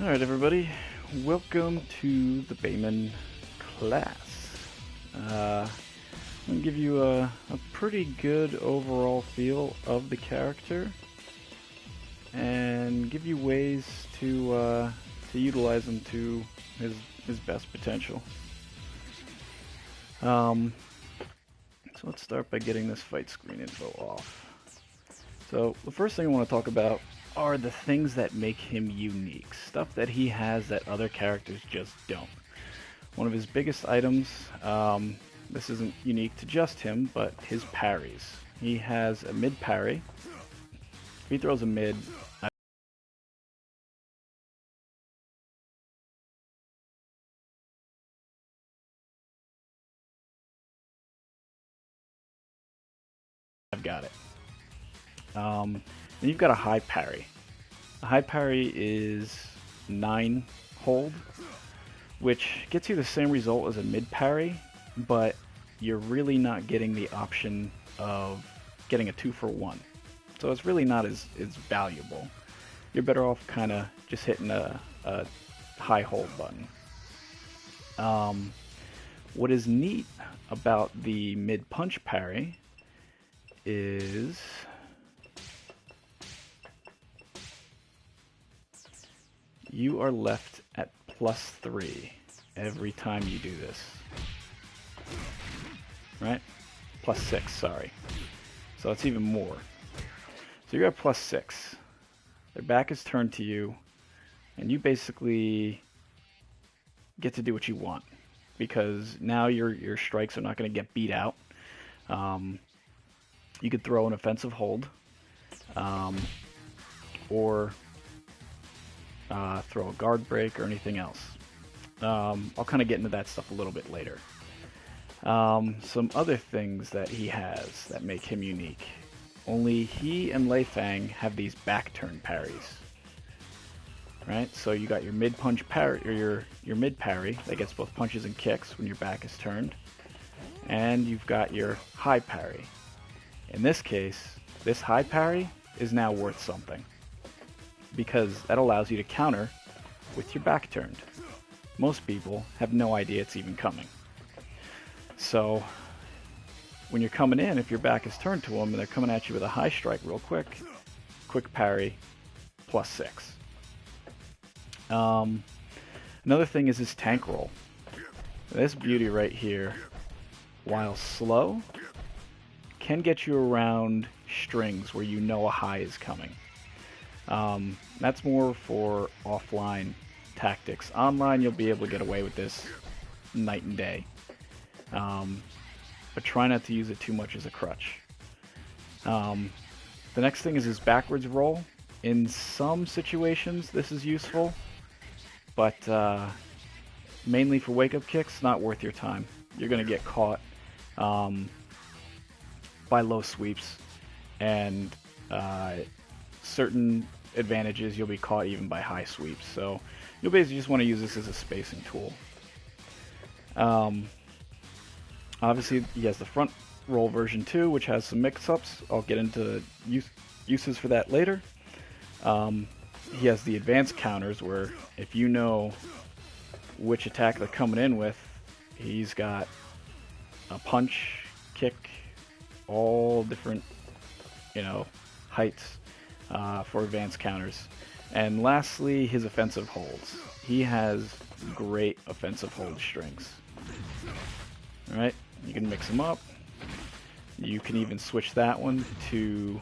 Alright everybody, welcome to the Bayman Class. I'm going to give you a pretty good overall feel of the character and give you ways to utilize him to his best potential. So let's start by getting this fight screen info off. So the first thing I want to talk about are the things that make him unique, stuff that he has that other characters just don't. One of his biggest items, this isn't unique to just him, but his parries. He has a mid parry. If he throws a mid, I've got it. Then you've got a high parry. A high parry is 9 hold, which gets you the same result as a mid parry, but you're really not getting the option of getting a 2-for-1. So it's really not as valuable. You're better off kind of just hitting a high hold button. What is neat about the mid punch parry is you are left at +3 every time you do this. Right? +6, sorry. So it's even more. So you're at +6. Their back is turned to you, and you basically get to do what you want, because now your strikes are not going to get beat out. You could throw an offensive hold, or throw a guard break or anything else. I'll kind of get into that stuff a little bit later. Some other things that he has that make him unique. Only he and Lei Fang have these back turn parries. Right? So you got your mid punch parry, or your mid parry that gets both punches and kicks when your back is turned. And you've got your high parry. In this case, this high parry is now worth something, because that allows you to counter with your back turned. Most people have no idea it's even coming. So when you're coming in, if your back is turned to them and they're coming at you with a high strike real quick, quick parry, +6. Another thing is his tank roll. This beauty right here, while slow, can get you around strings where you know a high is coming. That's more for offline tactics. Online, you'll be able to get away with this night and day. But try not to use it too much as a crutch. The next thing is his backwards roll. In some situations, this is useful, but mainly for wake-up kicks, not worth your time. You're going to get caught by low sweeps, and certain advantages you'll be caught even by high sweeps. So you'll basically just want to use this as a spacing tool. Obviously he has the front roll version 2, which has some mix-ups. I'll get into uses for that later. He has the advanced counters, where if you know which attack they're coming in with, he's got a punch, kick, all different, heights for advanced counters. And lastly, his offensive holds. He has great offensive hold strings. Alright, you can mix them up. You can even switch that one to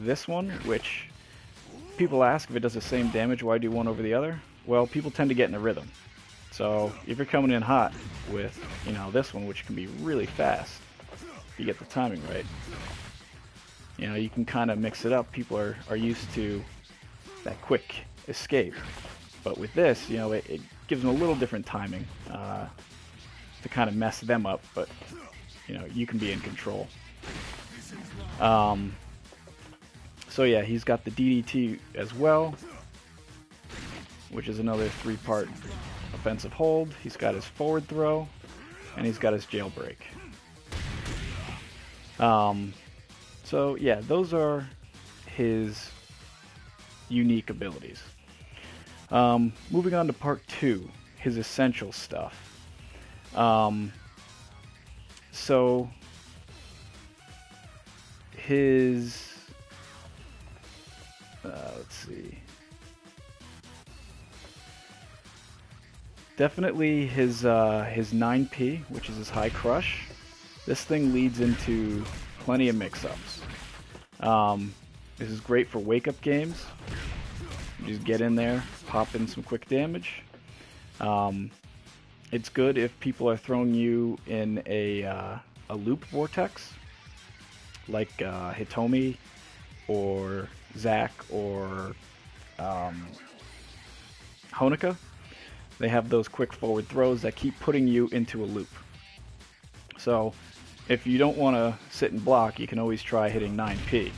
this one, which people ask if it does the same damage, why do one over the other? Well, people tend to get in a rhythm. So if you're coming in hot with, this one, which can be really fast, if you get the timing right, you can kind of mix it up. People are used to that quick escape. But with this, it gives them a little different timing to kind of mess them up, but, you can be in control. So yeah, he's got the DDT as well, which is another 3-part offensive hold. He's got his forward throw, and he's got his jailbreak. So yeah, those are his unique abilities. Moving on to part 2, his essential stuff. So his let's see. Definitely his 9P, which is his high crush. This thing leads into plenty of mix-ups. This is great for wake-up games. You just get in there, pop in some quick damage. It's good if people are throwing you in a loop vortex, like Hitomi or Zack or Honika. They have those quick forward throws that keep putting you into a loop. So if you don't want to sit and block, you can always try hitting 9P,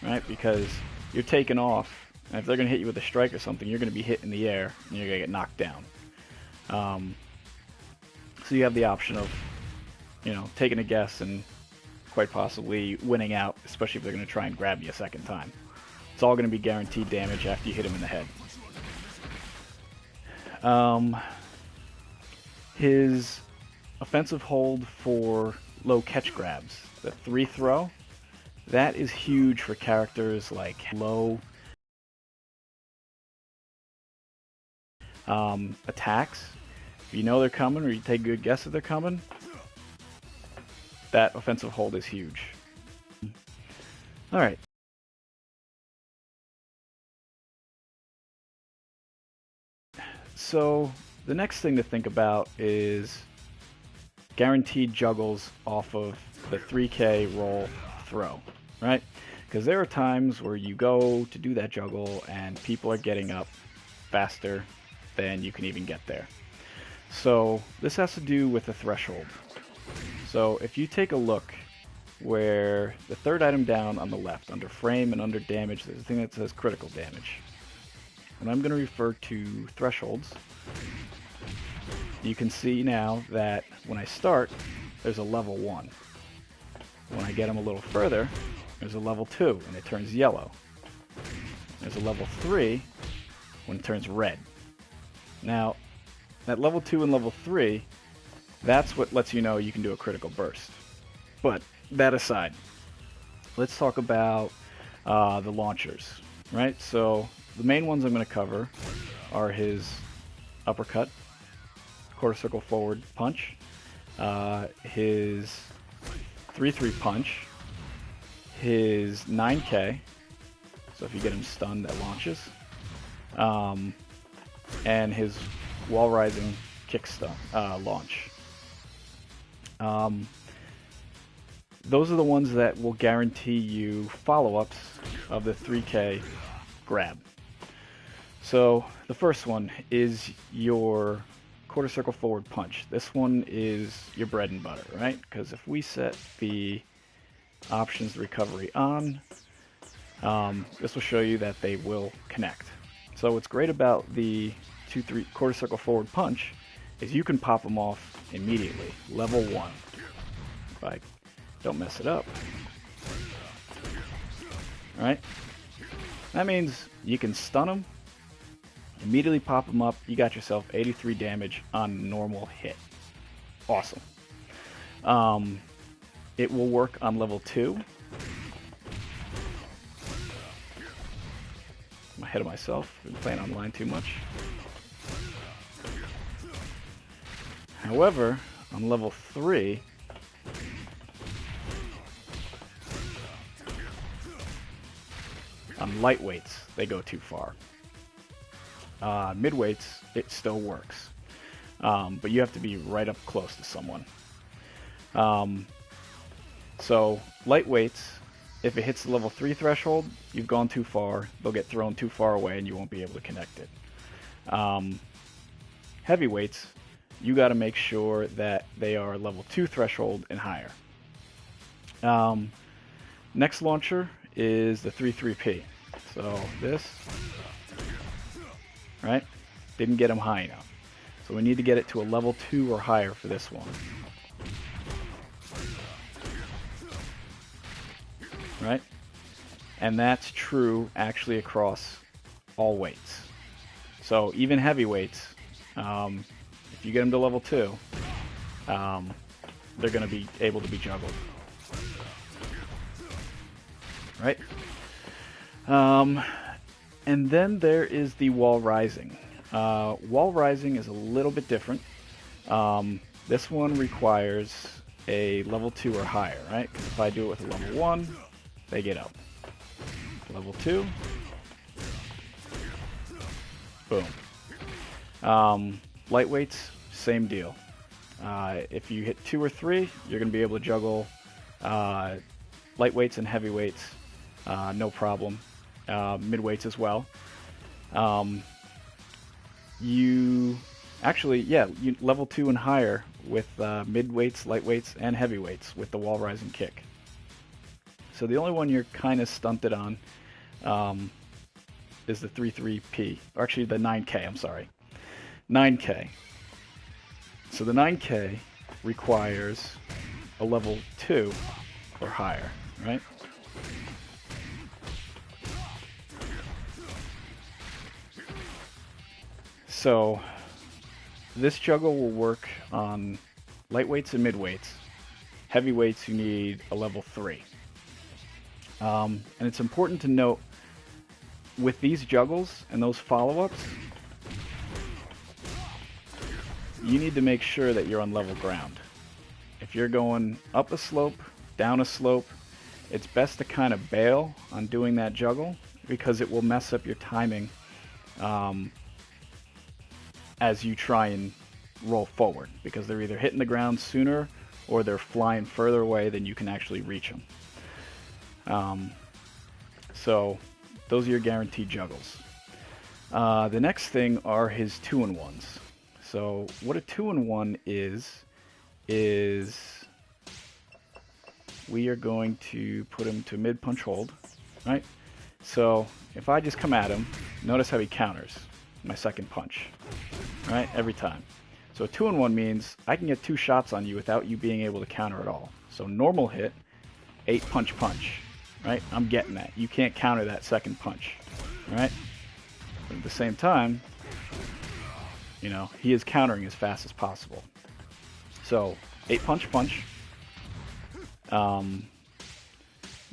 right? Because you're taking off, and if they're going to hit you with a strike or something, you're going to be hit in the air, and you're going to get knocked down. So you have the option of, taking a guess and quite possibly winning out, especially if they're going to try and grab you a second time. It's all going to be guaranteed damage after you hit him in the head. His offensive hold for low catch grabs, the 3 throw, that is huge for characters like low attacks. If you know they're coming or you take a good guess that they're coming, that offensive hold is huge. Alright. So the next thing to think about is guaranteed juggles off of the 3K roll throw, right? Because there are times where you go to do that juggle and people are getting up faster than you can even get there. So this has to do with the threshold. So if you take a look where the third item down on the left, under frame and under damage, there's a thing that says critical damage. And I'm going to refer to thresholds. You can see now that when I start, there's a level 1. When I get them a little further, there's a level 2, and it turns yellow. There's a level 3 when it turns red. Now, that level 2 and level 3, that's what lets you know you can do a critical burst. But that aside, let's talk about the launchers, right? So the main ones I'm going to cover are his uppercut, quarter circle forward punch, his 3-3 punch, his 9K, so if you get him stunned, that launches, and his wall rising kick stun, launch. Those are the ones that will guarantee you follow-ups of the 3K grab. So the first one is your quarter circle forward punch. This one is your bread and butter, right? Because if we set the options recovery on, this will show you that they will connect. So what's great about the 2-3 quarter circle forward punch is you can pop them off immediately, level 1. If I don't mess it up. Right? That means you can stun them, immediately pop them up, you got yourself 83 damage on normal hit. Awesome. It will work on level 2. I'm ahead of myself, been playing online too much. However, on level 3, on lightweights, they go too far. Midweights, it still works. But you have to be right up close to someone. So, lightweights, if it hits the level 3 threshold, you've gone too far, they'll get thrown too far away and you won't be able to connect it. Heavyweights, you got to make sure that they are level 2 threshold and higher. Next launcher is the 3-3P. So this, right, didn't get him high enough. So we need to get it to a level 2 or higher for this one. Right? And that's true actually across all weights. So even heavyweights, if you get them to level 2, they're going to be able to be juggled. Right? And then there is the wall rising. Wall rising is a little bit different. This one requires a level 2 or higher, right? Because if I do it with a level 1, they get up. Level 2, boom. Lightweights, same deal. If you hit 2 or 3, you're going to be able to juggle lightweights and heavyweights, no problem. Midweights as well. You level 2 and higher with midweights, lightweights, and heavyweights with the wall rising kick. So the only one you're kind of stunted on is the 3-3P, or actually the 9K, I'm sorry. 9K. So the 9K requires a level 2 or higher, right? So this juggle will work on lightweights and midweights. Heavyweights, you need a level 3. And it's important to note, with these juggles and those follow-ups, you need to make sure that you're on level ground. If you're going up a slope, down a slope, it's best to kind of bail on doing that juggle, because it will mess up your timing as you try and roll forward, because they're either hitting the ground sooner or they're flying further away than you can actually reach them. So those are your guaranteed juggles. The next thing are his 2-in-1s. So what a 2-in-1 is we are going to put him to mid punch hold, right? So if I just come at him, notice how he counters my second punch, right? Every time. So a 2-in-1 means I can get 2 shots on you without you being able to counter at all. So normal hit, 8 punch, right? I'm getting that. You can't counter that second punch, right? But at the same time, you know, he is countering as fast as possible. So 8 punch.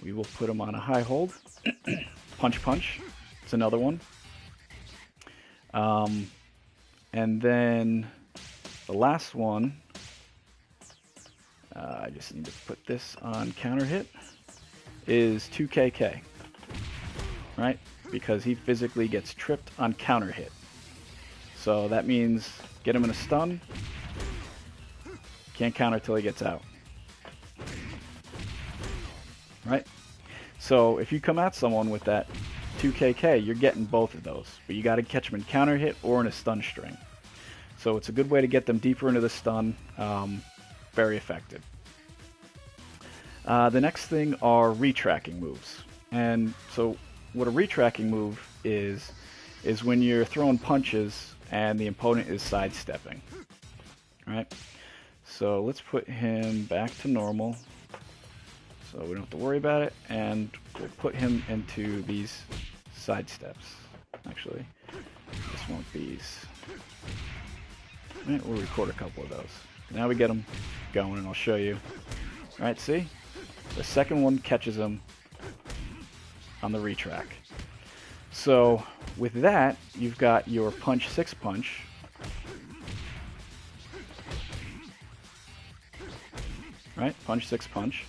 We will put him on a high hold. punch. It's another one. And then the last one, I just need to put this on counter hit, is 2KK, right? Because he physically gets tripped on counter hit. So that means get him in a stun, can't counter till he gets out, right? So if you come at someone with that 2KK, you're getting both of those, but you got to catch them in counter hit or in a stun string. So it's a good way to get them deeper into the stun. Very effective. The next thing are retracking moves. And so what a retracking move is when you're throwing punches and the opponent is sidestepping. Right? So let's put him back to normal so we don't have to worry about it, and we'll put him into these side steps. Actually, just want these. Right, we'll record a couple of those. Now we get them going, and I'll show you. All right, see? The second one catches him on the retrack. So with that, you've got your punch 6 punch. Right? Punch 6 punch.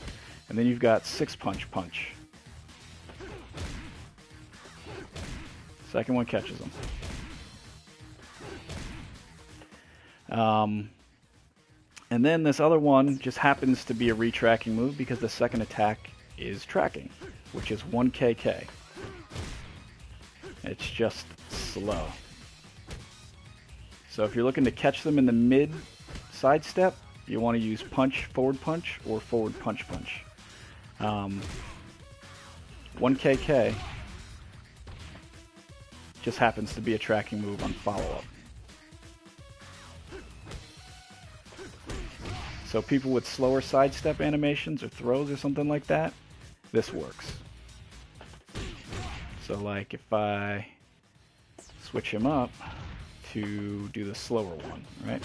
And then you've got 6 punch. Second one catches him. And then this other one just happens to be a retracking move because the second attack is tracking, which is 1KK. It's just slow. So if you're looking to catch them in the mid sidestep, you want to use forward punch, or forward punch. 1KK just happens to be a tracking move on follow-up. So people with slower sidestep animations or throws or something like that, this works. So like if I switch him up, to do the slower one, right?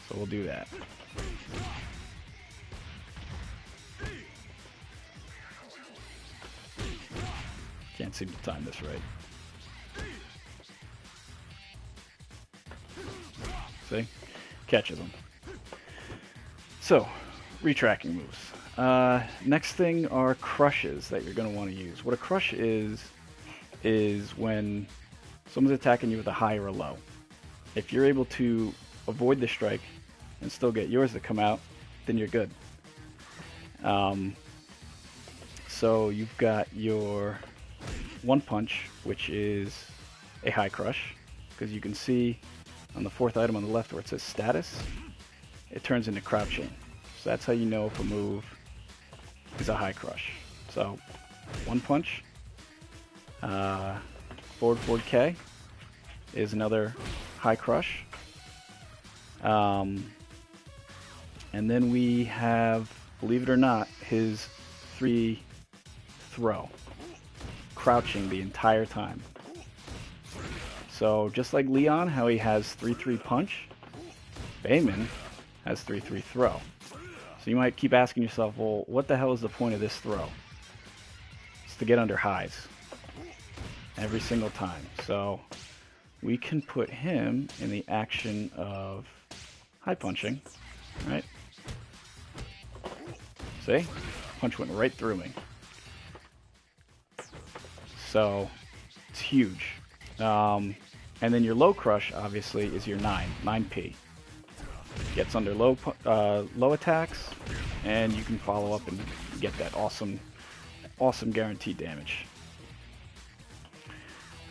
So we'll do that. Can't seem to time this right. See? Catches them. So, retracking moves. Next thing are crushes that you're going to want to use. What a crush is when someone's attacking you with a high or a low. If you're able to avoid the strike and still get yours to come out, then you're good. So you've got your one punch, which is a high crush, because you can see on the fourth item on the left where it says status, it turns into crouching. So that's how you know if a move is a high crush. So one punch, forward K is another high crush. And then we have, believe it or not, his 3 throw, crouching the entire time. So just like Leon, how he has 3-3 punch, Bayman has 3-3 throw. So you might keep asking yourself, well, what the hell is the point of this throw? It's to get under highs every single time. So we can put him in the action of high punching, right? See? Punch went right through me. So it's huge. And then your low crush, obviously, is your 9P. Gets under low attacks, and you can follow up and get that awesome guaranteed damage.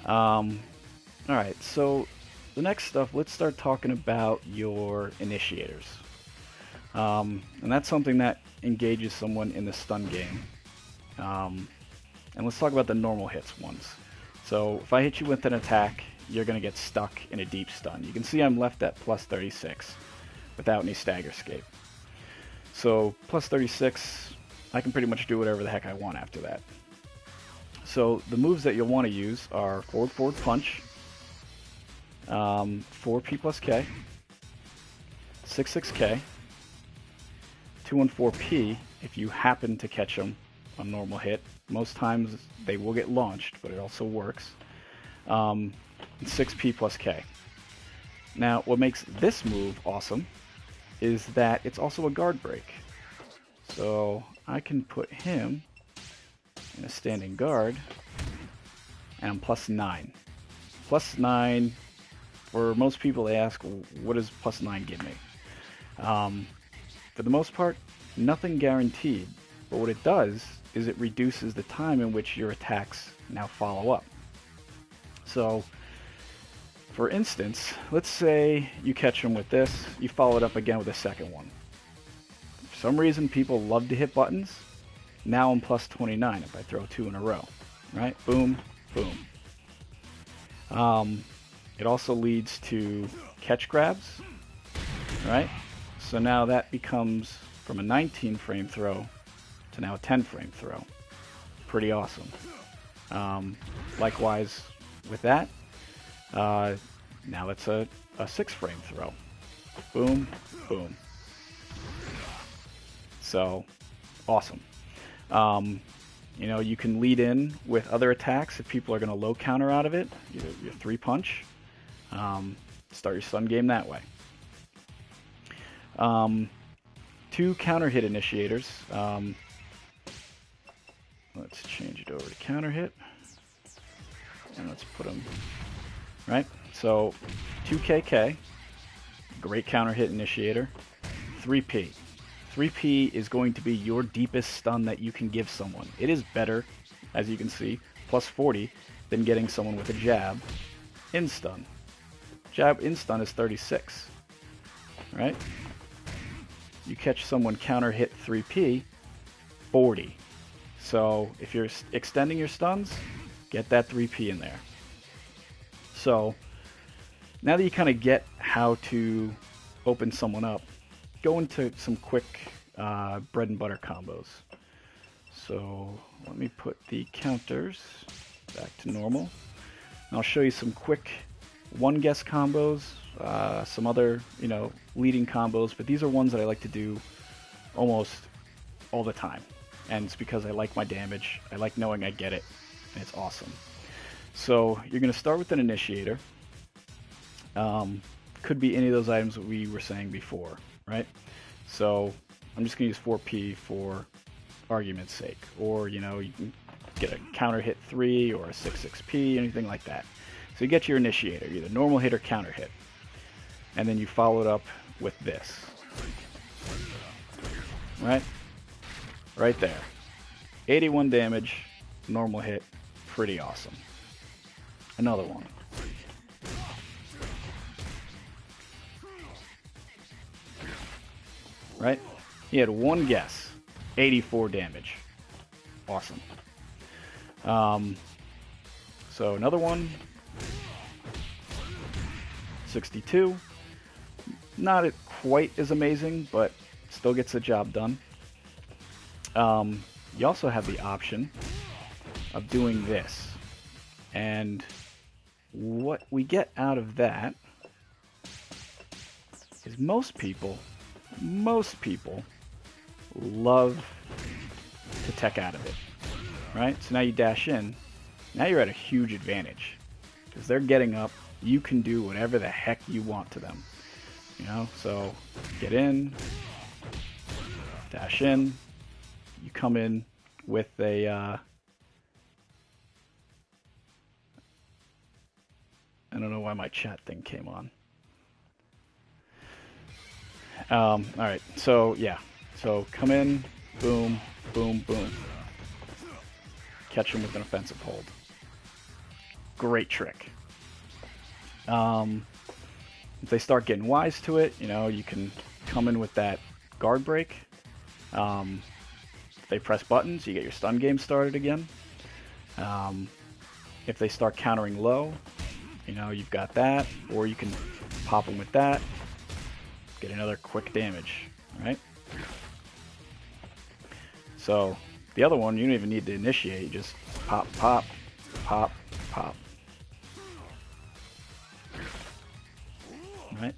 Alright, so the next stuff, let's start talking about your initiators. And that's something that engages someone in the stun game. And let's talk about the normal hits ones. So if I hit you with an attack, you're going to get stuck in a deep stun. You can see I'm left at plus 36 without any stagger escape. So plus 36, I can pretty much do whatever the heck I want after that. So the moves that you'll want to use are forward punch, 4P plus K, 6K, 214P if you happen to catch them on normal hit. Most times they will get launched, but it also works. 6P plus K. Now, what makes this move awesome is that it's also a guard break. So I can put him in a standing guard, and I'm plus 9. Plus 9, for most people they ask, what does plus 9 give me? For the most part, nothing guaranteed, but what it does is it reduces the time in which your attacks now follow up. So, for instance, let's say you catch him with this, you follow it up again with a second one. For some reason, people love to hit buttons. Now I'm plus 29 if I throw 2 in a row, right? Boom, boom. It also leads to catch grabs, right? So now that becomes from a 19 frame throw to now a 10 frame throw. Pretty awesome. Likewise with that, now it's a 6 frame throw. Boom, boom. So, awesome. You know, you can lead in with other attacks if people are going to low counter out of it. Your 3 punch. Start your stun game that way. 2 counter hit initiators. Let's change it over to counter hit. And let's put them, right? So 2KK, great counter hit initiator. 3P. 3P is going to be your deepest stun that you can give someone. It is better, as you can see, plus 40 than getting someone with a jab in stun. Jab in stun is 36, right? You catch someone counter hit 3P, 40. So if you're extending your stuns, get that 3P in there. So now that you kind of get how to open someone up, go into some quick bread and butter combos. So let me put the counters back to normal. And I'll show you some quick one guess combos, some other, leading combos, but these are ones that I like to do almost all the time. And it's because I like my damage, I like knowing I get it, and it's awesome. So you're going to start with an initiator. Could be any of those items that we were saying before, right? So I'm just going to use 4P for argument's sake. Or, you can get a counter hit 3 or a 6-6P, anything like that. So you get your initiator, either normal hit or counter hit. And then you follow it up with this. Right? Right there. 81 damage, normal hit, pretty awesome. Another one. Right? He had one guess, 84 damage. Awesome. So another one, 62. Not quite as amazing, but still gets the job done. You also have the option of doing this. And what we get out of that is most people love to tech out of it, right? So now you dash in, now you're at a huge advantage because they're getting up, you can do whatever the heck you want to them, so get in, dash in, you come in with a I don't know why my chat thing came on. Alright, so yeah. So come in, boom, boom, boom. Catch him with an offensive hold. Great trick. If they start getting wise to it, you can come in with that guard break. If they press buttons, you get your stun game started again. If they start countering low, you've got that, or you can pop them with that, get another quick damage, right? So the other one, you don't even need to initiate, you just pop, pop, pop, pop. Right?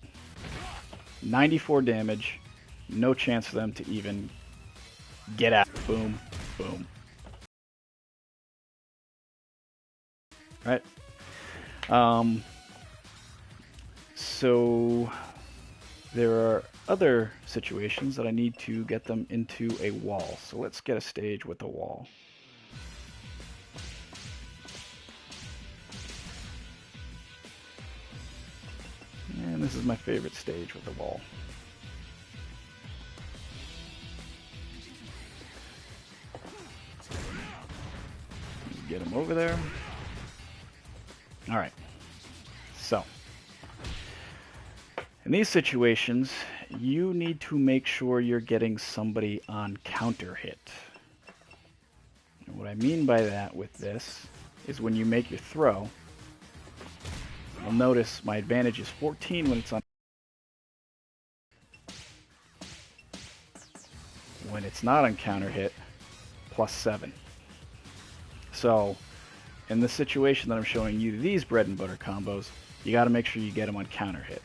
94 damage, no chance for them to even get out. Boom, boom. Right? So there are other situations that I need to get them into a wall. So let's get a stage with a wall. And this is my favorite stage with the wall. Get him over there. Alright. So, in these situations, you need to make sure you're getting somebody on counter hit. And what I mean by that with this is when you make your throw, you'll notice my advantage is 14 when it's on. When it's not on counter hit, +7. So, in the situation that I'm showing you, these bread and butter combos, you got to make sure you get them on counter hit.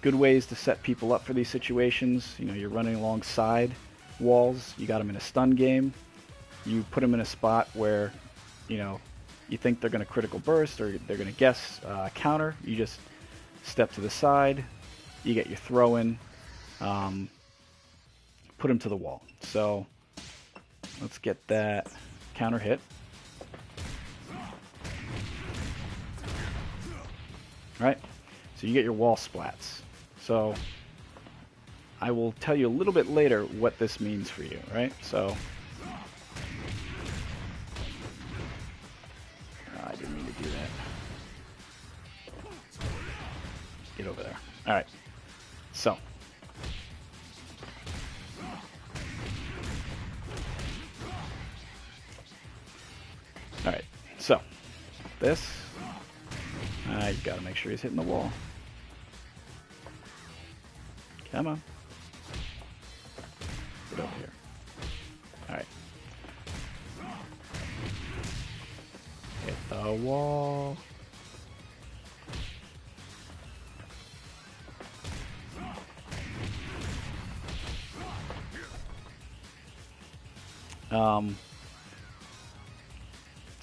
Good ways to set people up for these situations. You're running alongside walls. You got them in a stun game. You put them in a spot where, you think they're going to critical burst or they're going to guess counter. You just step to the side. You get your throw in. Put them to the wall. So let's get that counter hit. Right? So you get your wall splats. So I will tell you a little bit later what this means for you, right? So I didn't mean to do that. Get over there. All right. So all right. So this. You've got to make sure he's hitting the wall. Come on. Get over here. Alright. the wall.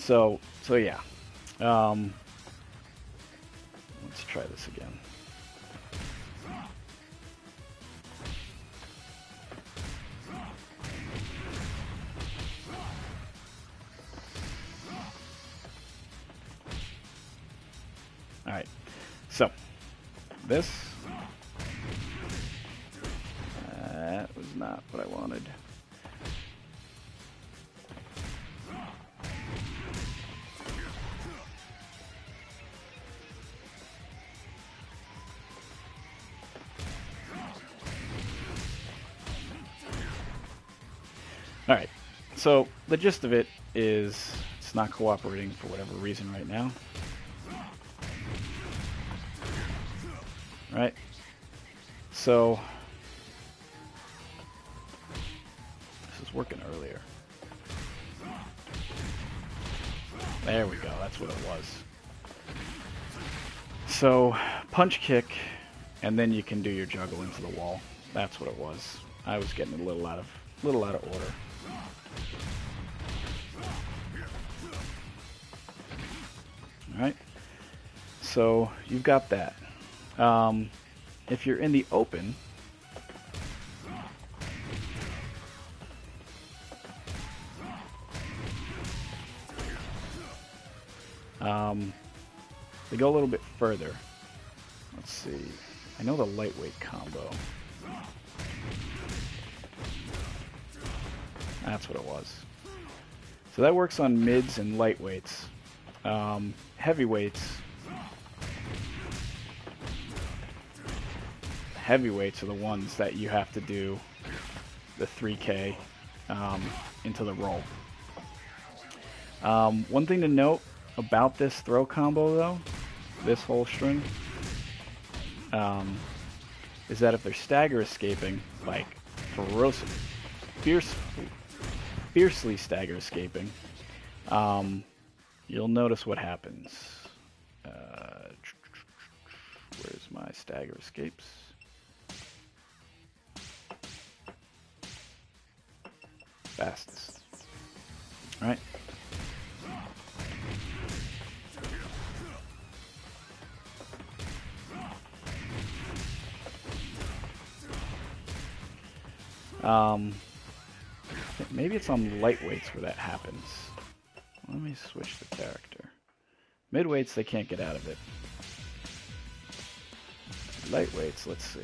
So yeah. Let's try this again. All right. So this that was not what I wanted. Alright, so the gist of it is it's not cooperating for whatever reason right now. Right? So, this was working earlier. There we go, that's what it was. So, punch kick, and then you can do your juggle into the wall. That's what it was. I was getting a little out of order. Alright, so you've got that. If you're in the open, they go a little bit further. Let's see. I know the lightweight combo. That's what it was. So that works on mids and lightweights. Heavyweights. Heavyweights are the ones that you have to do the 3K into the roll. One thing to note about this throw combo, though, this whole string, is that if they're stagger escaping, like fiercely stagger escaping, you'll notice what happens. Where's my stagger escapes? Fastest. All right. Maybe it's on lightweights where that happens. Let me switch the character. Midweights, they can't get out of it. Lightweights, let's see.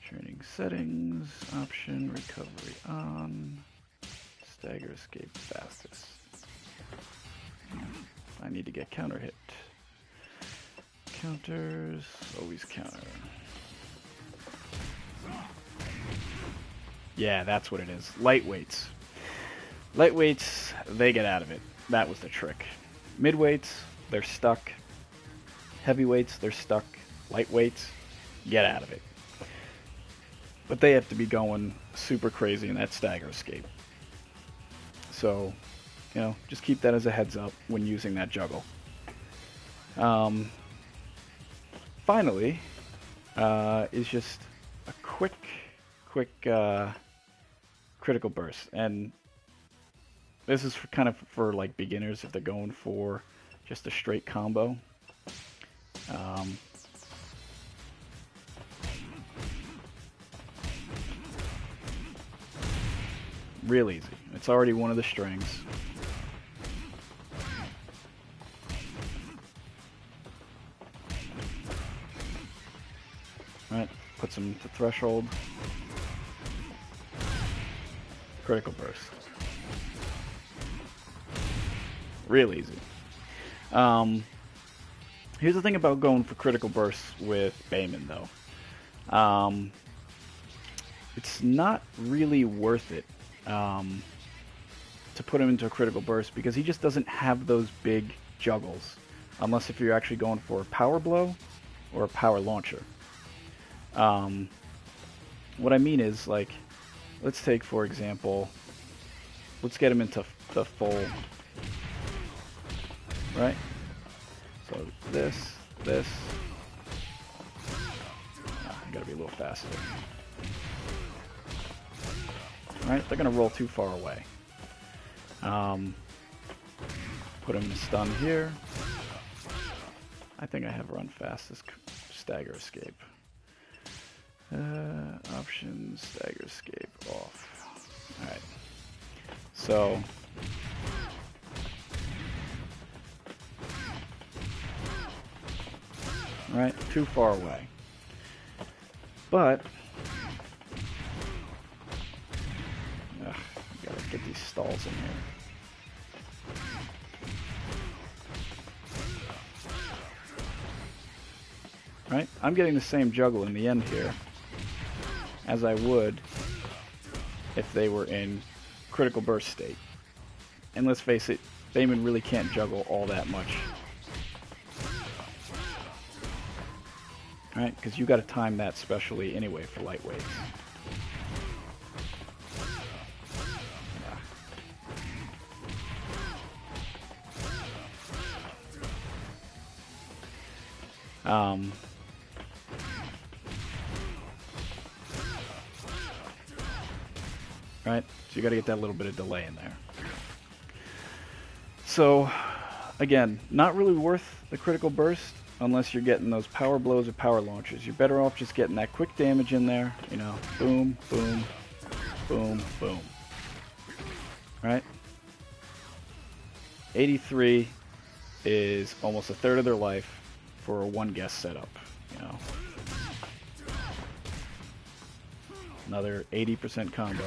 Training settings, option, recovery on, stagger escape fastest. I need to get counter hit. Counters, always counter. Yeah, that's what it is. Lightweights. Lightweights, they get out of it. That was the trick. Midweights, they're stuck. Heavyweights, they're stuck. Lightweights, get out of it. But they have to be going super crazy in that stagger escape. So, you know, just keep that as a heads up when using that juggle. Finally, is just a quick critical burst, and this is kind of for like beginners if they're going for just a straight combo. Real easy. It's already one of the strings. Alright, puts them to threshold. Critical burst. Real easy. Here's the thing about going for critical bursts with Bayman, though. It's not really worth it to put him into a critical burst because he just doesn't have those big juggles, unless if you're actually going for a power blow or a power launcher. what I mean is, like, let's take, for example, let's get him into the full, right? So this. I gotta be a little faster. Alright, they're gonna roll too far away. Put him in stun here. I think I have run fastest stagger escape. Options, stagger escape off. Alright. So right, too far away. But gotta get these stalls in here. Right, I'm getting the same juggle in the end here as I would if they were in critical burst state. And let's face it, Bayman really can't juggle all that much. Right, because you got to time that specially anyway for lightweights. Right, so you got to get that little bit of delay in there. So, again, not really worth the critical burst unless you're getting those power blows or power launches. You're better off just getting that quick damage in there, you know, boom, boom, boom, boom. Right? 83 is almost a third of their life for a one guest setup, you know. Another 80% combo.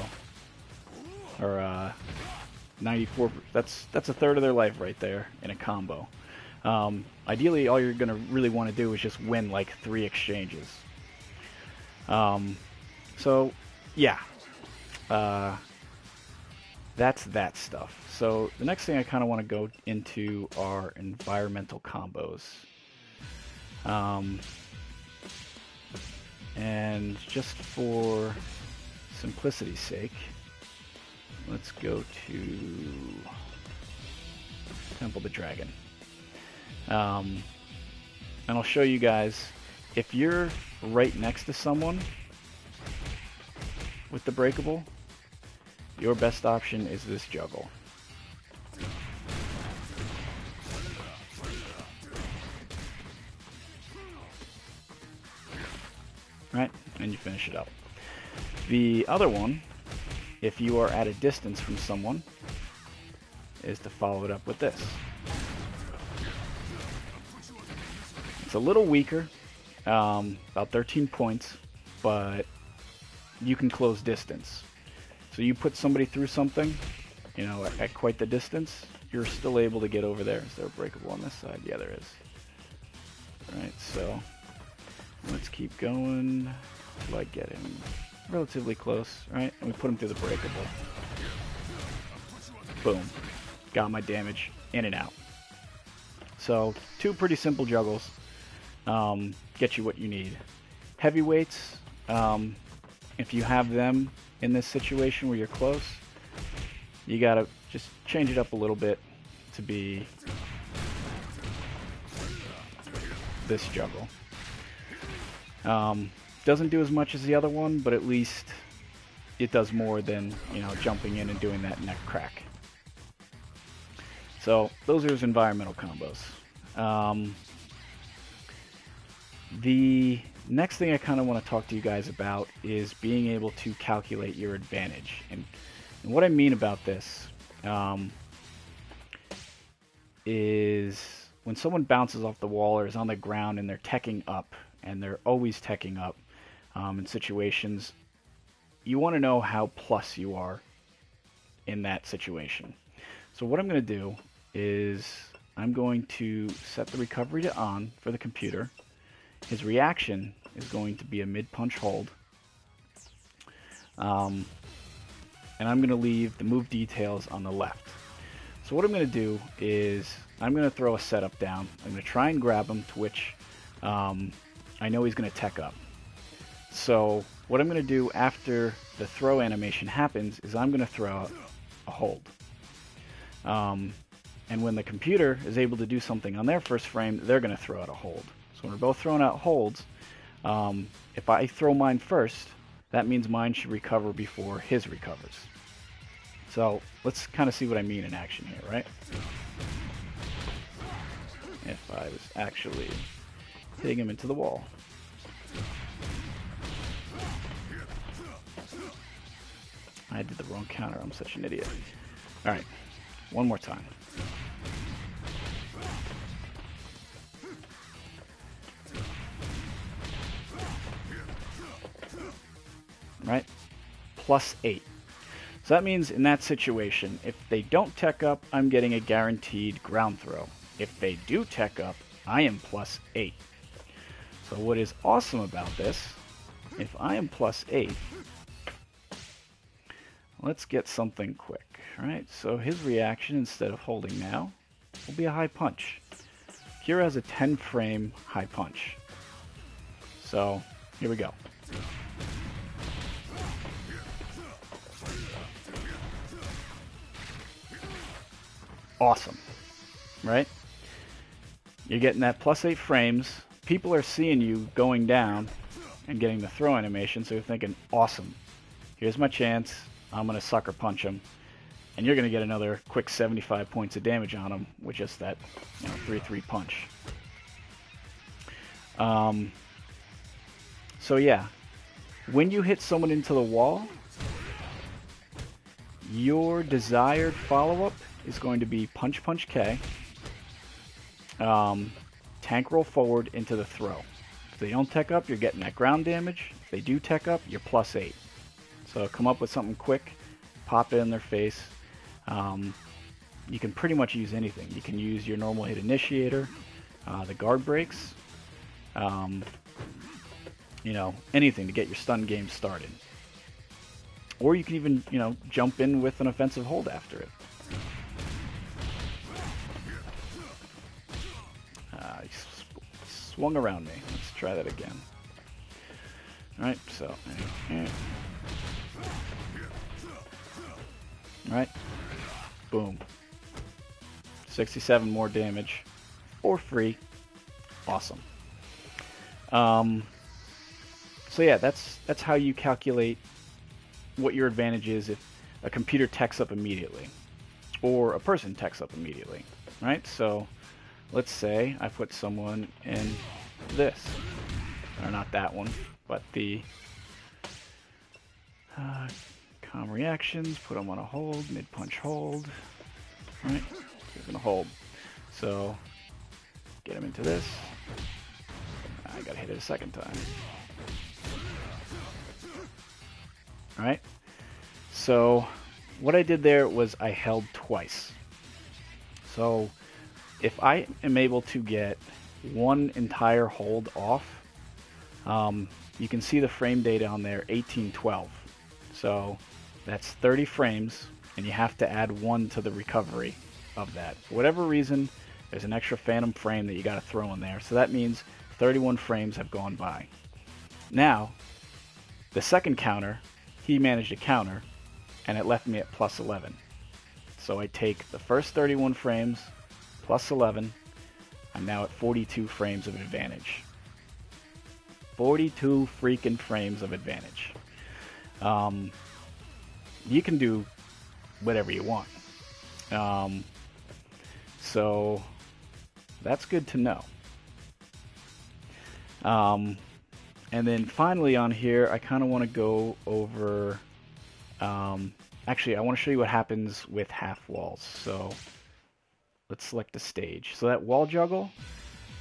Or 94, that's a third of their life right there in a combo. Ideally, all you're going to really want to do is just win like 3 exchanges. So, yeah. That's that stuff. So, the next thing I kind of want to go into are environmental combos. And just for simplicity's sake, let's go to Temple the Dragon. And I'll show you guys, if you're right next to someone with the breakable, your best option is this juggle. Right? And you finish it up. The other one, if you are at a distance from someone, is to follow it up with this. It's a little weaker, about 13 points, but you can close distance. So you put somebody through something, you know, at quite the distance, you're still able to get over there. Is there a breakable on this side? Yeah, there is. Alright, so let's keep going till I get him relatively close, right? And we put him through the breakable. Boom. Got my damage in and out. So, 2 pretty simple juggles. Get you what you need. Heavyweights, if you have them in this situation where you're close, you gotta just change it up a little bit to be this juggle. Doesn't do as much as the other one, but at least it does more than, you know, jumping in and doing that neck crack. So those are his environmental combos. The next thing I kind of want to talk to you guys about is being able to calculate your advantage. And what I mean about this is when someone bounces off the wall or is on the ground and they're teching up, and they're always teching up in situations, you want to know how plus you are in that situation. So what I'm going to do is I'm going to set the recovery to on for the computer. His reaction is going to be a mid-punch hold. And I'm going to leave the move details on the left. So what I'm going to do is I'm going to throw a setup down. I'm going to try and grab him, to which I know he's going to tech up. So what I'm going to do after the throw animation happens is I'm going to throw out a hold. And when the computer is able to do something on their first frame, they're going to throw out a hold. So when we're both throwing out holds, if I throw mine first, that means mine should recover before his recovers. So let's kind of see what I mean in action here, right? If I was actually hitting him into the wall. I did the wrong counter. I'm such an idiot. All right, one more time. Right? +8. So that means in that situation, if they don't tech up, I'm getting a guaranteed ground throw. If they do tech up, I am +8. So what is awesome about this, if I am +8, let's get something quick. Alright, so his reaction, instead of holding now, will be a high punch. Kira has a 10 frame high punch. So, here we go. Awesome, right? You're getting that +8 frames. People are seeing you going down and getting the throw animation, so you're thinking, awesome. Here's my chance. I'm going to sucker punch him. And you're going to get another quick 75 points of damage on him with just that 3-3 punch. So yeah, when you hit someone into the wall, your desired follow-up is going to be punch, punch, K. Tank roll forward into the throw. If they don't tech up, you're getting that ground damage. If they do tech up, you're +8. So come up with something quick, pop it in their face. You can pretty much use anything. You can use your normal hit initiator, the guard breaks, anything to get your stun game started. Or you can even, jump in with an offensive hold after it. He swung around me. Let's try that again. Alright, so. Alright. Boom. 67 more damage. For free. Awesome. So yeah, that's how you calculate what your advantage is if a computer techs up immediately. Or a person techs up immediately. Right? So let's say I put someone in this. Or not that one, but the calm reactions, put them on a hold, mid-punch hold. Right? He's going to hold. So get him into this. I got to hit it a second time. Alright? So what I did there was I held twice. So if I am able to get one entire hold off, you can see the frame data on there, 1812. So that's 30 frames, and you have to add 1 to the recovery of that. For whatever reason, there's an extra phantom frame that you got to throw in there. So that means 31 frames have gone by. Now, the second counter, he managed to counter, and it left me at +11. So I take the first 31 frames, +11, I'm now at 42 frames of advantage. 42 freaking frames of advantage. You can do whatever you want. So that's good to know. And then finally on here, I kind of want to go over, actually I want to show you what happens with half walls. So let's select the stage. So that wall juggle,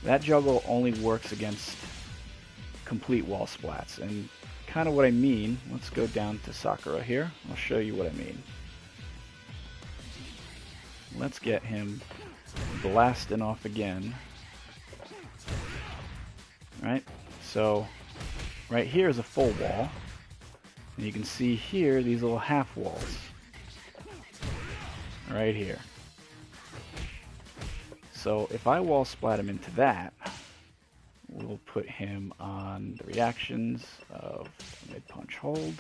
that juggle only works against complete wall splats. And kind of what I mean, let's go down to Sakura here. I'll show you what I mean. Let's get him blasting off again. Right? So right here is a full wall. And you can see here these little half walls. Right here. So if I wall splat him into that, we'll we'll put him on the reactions of mid-punch hold.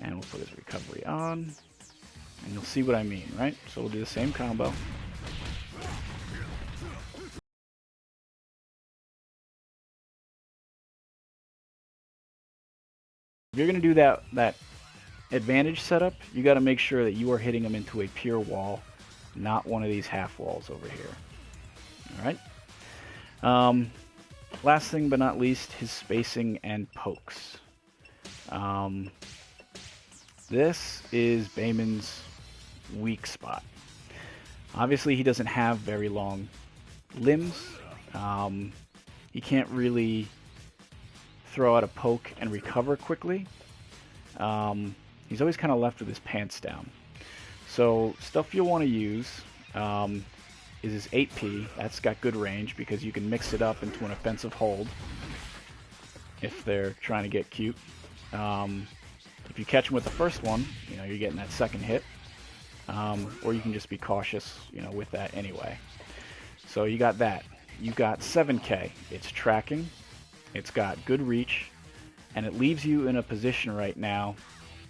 And we'll put his recovery on. And you'll see what I mean, right? So we'll do the same combo. If you're going to do that advantage setup, you got to make sure that you are hitting them into a pure wall, not one of these half walls over here. All right. Last thing but not least, his spacing and pokes. This is Bayman's weak spot. Obviously, he doesn't have very long limbs. He can't really throw out a poke and recover quickly. He's always kind of left with his pants down. So stuff you'll want to use is his 8P. That's got good range because you can mix it up into an offensive hold if they're trying to get cute. If you catch him with the first one, you're getting that second hit. Or you can just be cautious, with that anyway. So you got that. You got 7K. It's tracking. It's got good reach, and it leaves you in a position right now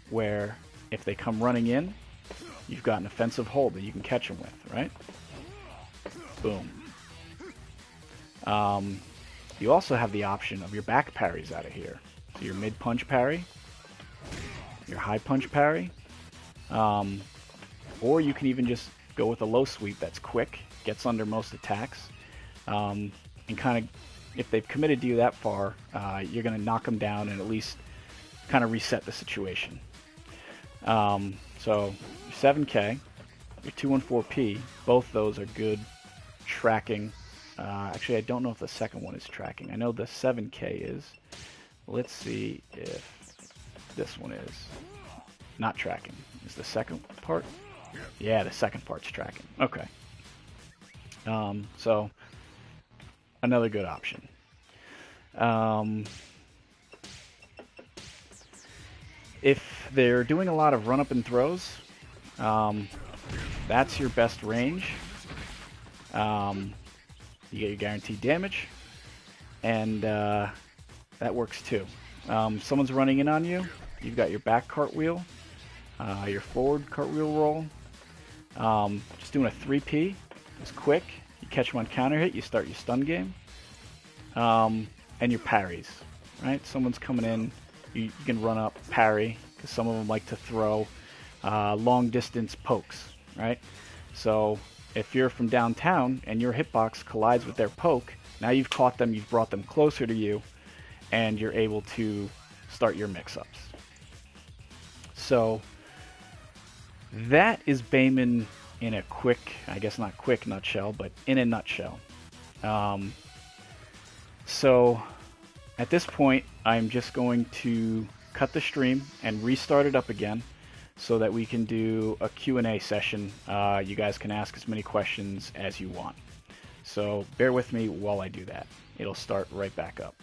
where if they come running in, you've got an offensive hold that you can catch them with, right? Boom. You also have the option of your back parries out of here. So your mid-punch parry, your high-punch parry, or you can even just go with a low sweep that's quick, gets under most attacks, and kind of, if they've committed to you that far, you're going to knock them down and at least kind of reset the situation. So your 7K, your 214P, both those are good tracking. Actually, I don't know if the second one is tracking. I know the 7K is. Let's see if this one is not tracking. Is the second part? Yeah, the second part's tracking. Okay. So another good option. If they're doing a lot of run-up and throws, that's your best range. You get your guaranteed damage, and that works too. Someone's running in on you, you've got your back cartwheel, your forward cartwheel roll. Just doing a 3P is quick. You catch them on counter hit, you start your stun game. And your parries, right? Someone's coming in, you can run up, parry, because some of them like to throw long distance pokes, right? So if you're from downtown and your hitbox collides with their poke, now you've caught them, you've brought them closer to you, and you're able to start your mix-ups. So that is Bayman in a quick, I guess not quick nutshell, but in a nutshell. So at this point, I'm just going to cut the stream and restart it up again so that we can do a Q&A session. You guys can ask as many questions as you want. So bear with me while I do that. It'll start right back up.